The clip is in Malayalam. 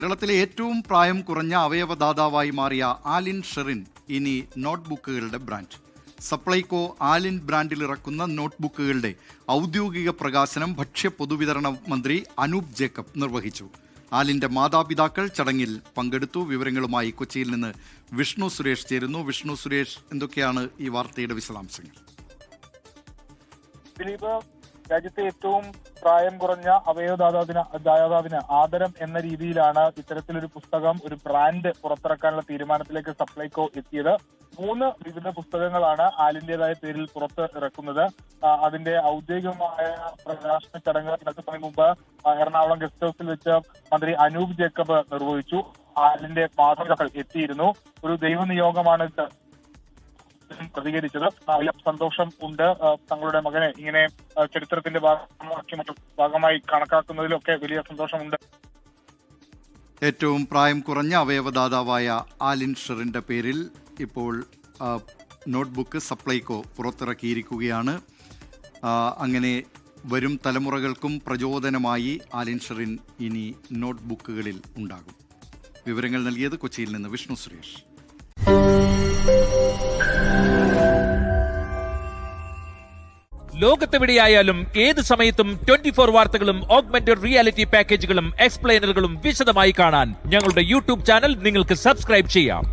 കേരളത്തിലെ ഏറ്റവും പ്രായം കുറഞ്ഞ അവയവദാതാവായി മാറിയ ആലിൻ ഷെറിൻ ഇനി നോട്ട്ബുക്കുകളുടെ ബ്രാൻഡ്. സപ്ലൈകോ ആലിൻ ബ്രാൻഡിൽ ഇറക്കുന്ന നോട്ട്ബുക്കുകളുടെ ഔദ്യോഗിക പ്രകാശനം ഭക്ഷ്യ പൊതുവിതരണ മന്ത്രി അനൂപ് ജേക്കബ് നിർവഹിച്ചു. ആലിന്റെ മാതാപിതാക്കൾ ചടങ്ങിൽ പങ്കെടുത്തു. വിവരങ്ങളുമായി കൊച്ചിയിൽ നിന്ന് വിഷ്ണു സുരേഷ് ചേരുന്നു. വിഷ്ണു സുരേഷ്, എന്തൊക്കെയാണ് ഈ വാർത്തയുടെ വിശദാംശങ്ങൾ? ദിലീപ്, രാജ്യത്തെ ഏറ്റവും പ്രായം കുറഞ്ഞ അവയവദാതാവിന് ആദരം എന്ന രീതിയിലാണ് ഇത്തരത്തിലൊരു പുസ്തകം, ഒരു ബ്രാൻഡ് പുറത്തിറക്കാനുള്ള തീരുമാനത്തിലേക്ക് സപ്ലൈകോ എത്തിയത്. 3 വിവിധ പുസ്തകങ്ങളാണ് ആലിന്റേതായ പേരിൽ പുറത്ത് ഇറക്കുന്നത്. അതിന്റെ ഔദ്യോഗികമായ പ്രകാശന ചടങ്ങ് ഇന്നത്തെ സമയം മുമ്പ് എറണാകുളം ഗസ്റ്റ് ഹൌസിൽ വെച്ച് മന്ത്രി അനൂപ് ജേക്കബ് നിർവഹിച്ചു. ആലിന്റെ മാതാപിതാക്കൾ എത്തിയിരുന്നു. ഒരു ദൈവനിയോഗമാണ് പ്രതികരിച്ചത്. വലിയ സന്തോഷം ഉണ്ട്. തങ്ങളുടെ മകനെ ഇങ്ങനെ ചരിത്രത്തിന്റെ ഭാഗമായി കണക്കാക്കുന്നതിലൊക്കെ വലിയ സന്തോഷമുണ്ട്. ഏറ്റവും പ്രായം കുറഞ്ഞ അവയവദാതാവായ ആലിൻ ഷെറിന്റെ പേരിൽ ഇപ്പോൾ നോട്ട്ബുക്ക് സപ്ലൈകോ പുറത്തിറക്കിയിരിക്കുകയാണ്. അങ്ങനെ വരും തലമുറകൾക്കും പ്രചോദനമായി ആലിൻ ഷെറിൻ ഇനി നോട്ട്ബുക്കുകളിൽ ഉണ്ടാകും. വിവരങ്ങൾ നൽകിയത് കൊച്ചിയിൽ നിന്ന് വിഷ്ണു സുരേഷ്. ലോകത്തെവിടെയായാലും ഏത് സമയത്തും 24 വാർത്തകളും ഓഗ്മെന്റഡ് റിയാലിറ്റി പാക്കേജുകളും എക്സ്പ്ലെയിനറുകളും വിശദമായി കാണാൻ ഞങ്ങളുടെ യൂട്യൂബ് ചാനൽ നിങ്ങൾക്ക് സബ്സ്ക്രൈബ് ചെയ്യാം.